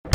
Hello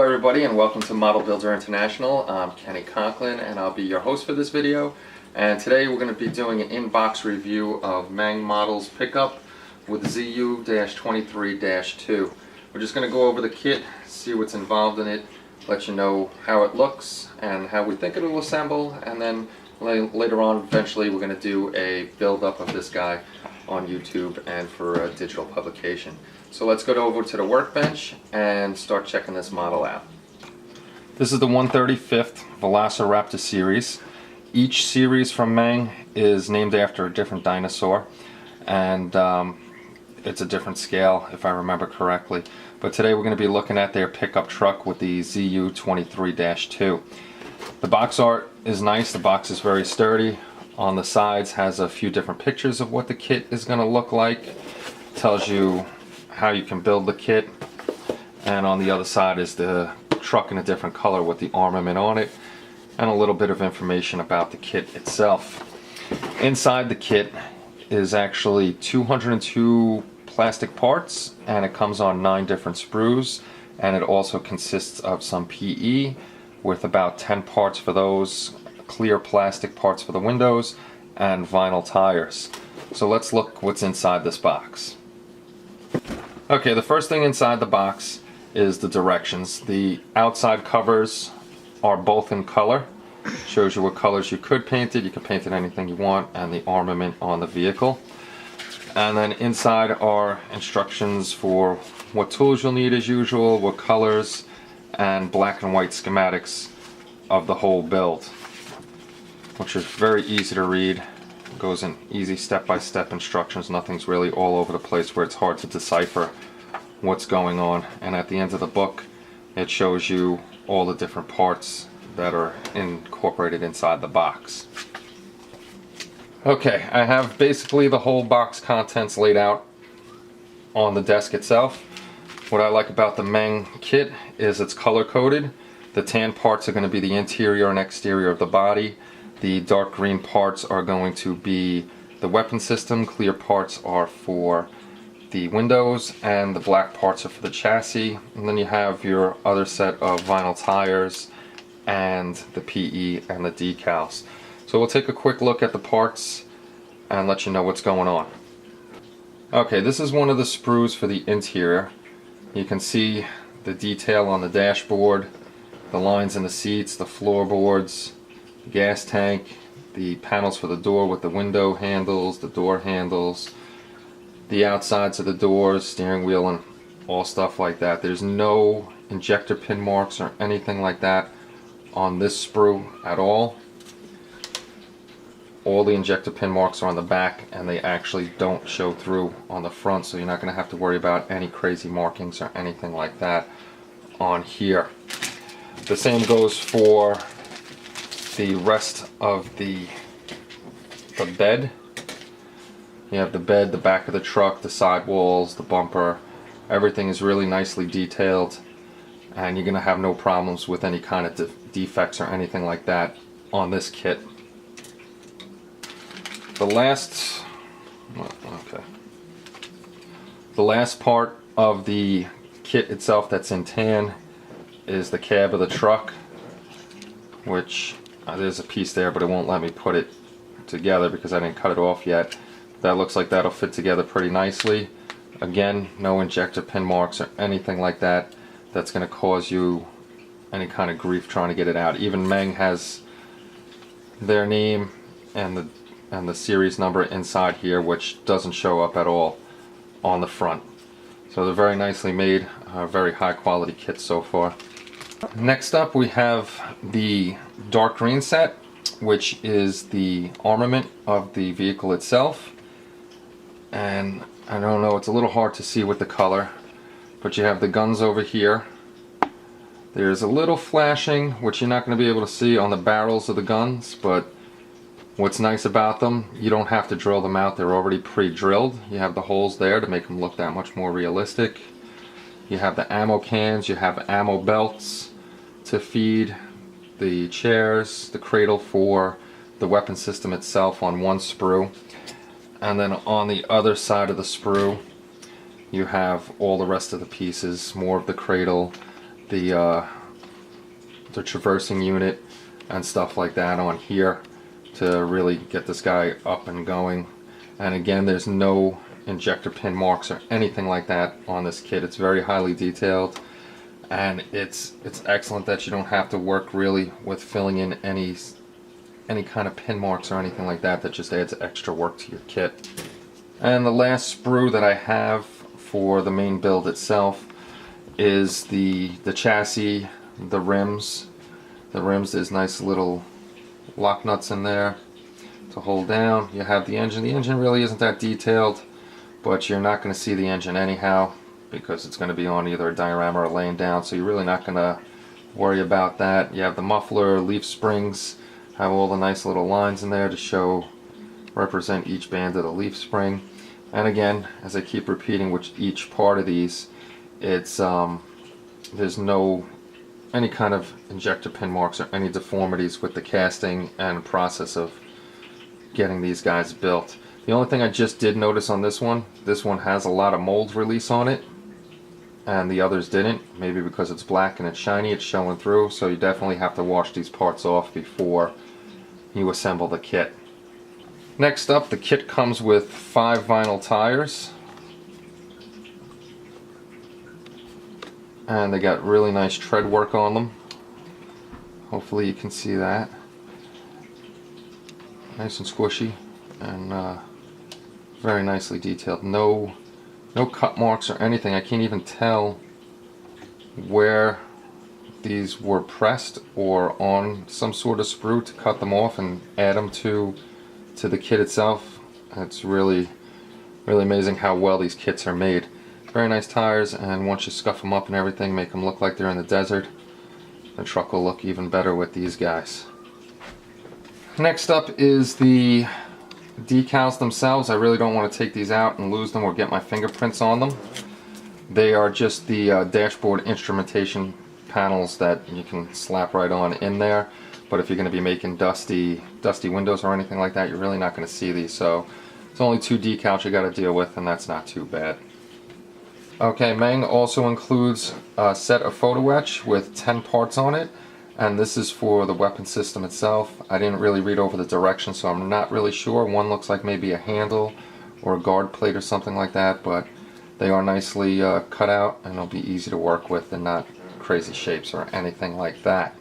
everybody and welcome to Model Builder International. I'm Kenny Conklin and I'll be your host for this video. And today we're going to be doing an in-box review of Meng Models Pickup with ZU-23-2. We're just going to go over the kit, see what's involved in it, let you know how it looks and how we think it will assemble, and then later on eventually we're going to do a build-up of this guy on YouTube and for a digital publication. So let's go over to the workbench and start checking this model out. This is the 135th Velociraptor series. Each series from Meng is named after a different dinosaur, and it's a different scale if I remember correctly. But today we're going to be looking at their pickup truck with the ZU-23-2. The box art is nice. The box is very sturdy. On the sides has a few different pictures of what the kit is going to look like. Tells you how you can build the kit, and on the other side is the truck in a different color with the armament on it and a little bit of information about the kit itself. Inside the kit is actually 202 plastic parts, and it comes on 9 different sprues, and it also consists of some PE with about 10 parts for those, clear plastic parts for the windows, and vinyl tires. So let's look what's inside this box. Okay, the first thing inside the box is the directions. The outside covers are both in color. Shows you what colors you could paint it. You can paint it anything you want, and the armament on the vehicle. And then inside are instructions for what tools you'll need as usual, what colors, and black and white schematics of the whole build, which is very easy to read. Goes in easy step-by-step instructions. Nothing's really all over the place where it's hard to decipher what's going on. And at the end of the book it shows you all the different parts that are incorporated inside the box. Okay, I have basically the whole box contents laid out on the desk itself. What I like about the Meng kit is it's color coded. The tan parts are going to be the interior and exterior of the body. The dark green parts are going to be the weapon system, clear parts are for the windows, and the black parts are for the chassis. And then you have your other set of vinyl tires and the PE and the decals. So we'll take a quick look at the parts and let you know what's going on. Okay, this is one of the sprues for the interior. You can see the detail on the dashboard, the lines in the seats, the floorboards, gas tank, the panels for the door with the window handles, the door handles, the outsides of the doors, steering wheel, and all stuff like that. There's no injector pin marks or anything like that on this sprue at all. All the injector pin marks are on the back, and they actually don't show through on the front, so you're not going to have to worry about any crazy markings or anything like that on here. The same goes for the rest of the bed. You have the bed, the back of the truck, the side walls, the bumper. Everything is really nicely detailed, and you're going to have no problems with any kind of defects or anything like that on this kit. The last part of the kit itself that's in tan is the cab of the truck, which there's a piece there, but it won't let me put it together because I didn't cut it off yet. That looks like that'll fit together pretty nicely. Again, no injector pin marks or anything like that that's going to cause you any kind of grief trying to get it out. Even Meng has their name and the series number inside here, which doesn't show up at all on the front. So they're very nicely made, very high quality kit so far. Next up we have the dark green set, which is the armament of the vehicle itself. And I don't know, it's a little hard to see with the color, but you have the guns over here. There's a little flashing, which you're not going to be able to see on the barrels of the guns, but What's nice about them, you don't have to drill them out. They're already pre-drilled. You have the holes there to make them look that much more realistic. You have the ammo cans, you have ammo belts to feed the chairs, the cradle for the weapon system itself on one sprue. And then on the other side of the sprue, you have all the rest of the pieces, more of the cradle, the traversing unit, and stuff like that on here to really get this guy up and going. And again, there's no injector pin marks or anything like that on this kit. It's very highly detailed, and it's excellent that you don't have to work really with filling in any kind of pin marks or anything like that. That just adds extra work to your kit. And the last sprue that I have for the main build itself is the chassis, the rims. The rims, there's nice little lock nuts in there to hold down. You have the engine. The engine really isn't that detailed, but you're not going to see the engine anyhow because it's going to be on either a diorama or laying down, so you're really not going to worry about that. You have the muffler, leaf springs, have all the nice little lines in there to represent each band of the leaf spring. And again, as I keep repeating with each part of these, it's there's no any kind of injector pin marks or any deformities with the casting and process of getting these guys built. The only thing I just did notice on this one has a lot of mold release on it, and the others didn't. Maybe because it's black and it's shiny, it's showing through, so you definitely have to wash these parts off before you assemble the kit. Next up, the kit comes with 5 vinyl tires, and they got really nice tread work on them. Hopefully you can see that. Nice and squishy, and very nicely detailed. No cut marks or anything. I can't even tell where these were pressed or on some sort of sprue to cut them off and add them to the kit itself. It's really amazing how well these kits are made. Very nice tires, and once you scuff them up and everything, make them look like they're in the desert, the truck will look even better with these guys. Next up is the decals themselves. I really don't want to take these out and lose them or get my fingerprints on them. They are just the dashboard instrumentation panels that you can slap right on in there. But if you're going to be making dusty windows or anything like that, you're really not going to see these. So it's only 2 decals you got to deal with, and that's not too bad. Okay, Meng also includes a set of photo-etch with 10 parts on it, and this is for the weapon system itself. I didn't really read over the directions, so I'm not really sure. One looks like maybe a handle or a guard plate or something like that, but they are nicely cut out, and they'll be easy to work with and not crazy shapes or anything like that.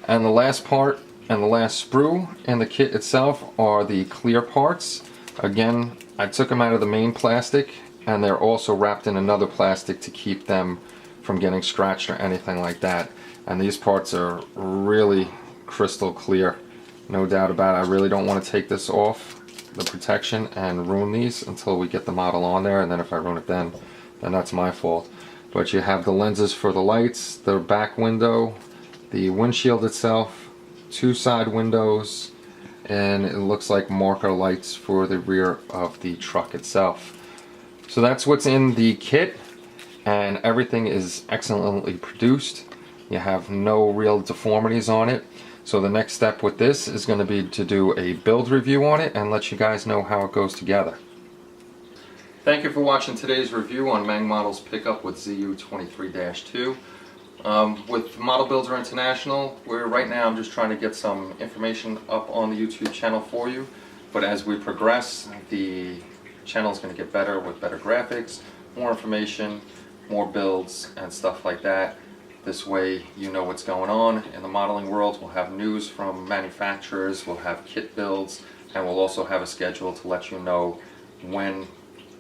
And the last part and the last sprue in the kit itself are the clear parts. Again, I took them out of the main plastic, and they're also wrapped in another plastic to keep them from getting scratched or anything like that. And these parts are really crystal clear, no doubt about it. I really don't want to take this off the protection and ruin these until we get the model on there, and then if I ruin it then that's my fault. But you have the lenses for the lights, the back window, the windshield itself, 2 side windows, and it looks like marker lights for the rear of the truck itself. So that's what's in the kit, and everything is excellently produced. You have no real deformities on it. So the next step with this is going to be to do a build review on it and let you guys know how it goes together. Thank you for watching today's review on Meng Models Pickup with ZU23-2. With Model Builder International, right now I'm just trying to get some information up on the YouTube channel for you, but as we progress, the channel is going to get better with better graphics, more information, more builds and stuff like that. This way you know what's going on in the modeling world. We'll have news from manufacturers, we'll have kit builds, and we'll also have a schedule to let you know when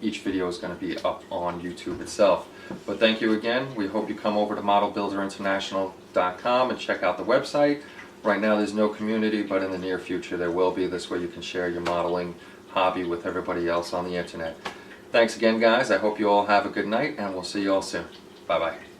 each video is going to be up on YouTube itself. But thank you again. We hope you come over to modelbuilderinternational.com and check out the website. Right now there's no community, but in the near future there will be. This way you can share your modeling hobby with everybody else on the internet. Thanks again, guys. I hope you all have a good night, and we'll see you all soon. Bye-bye.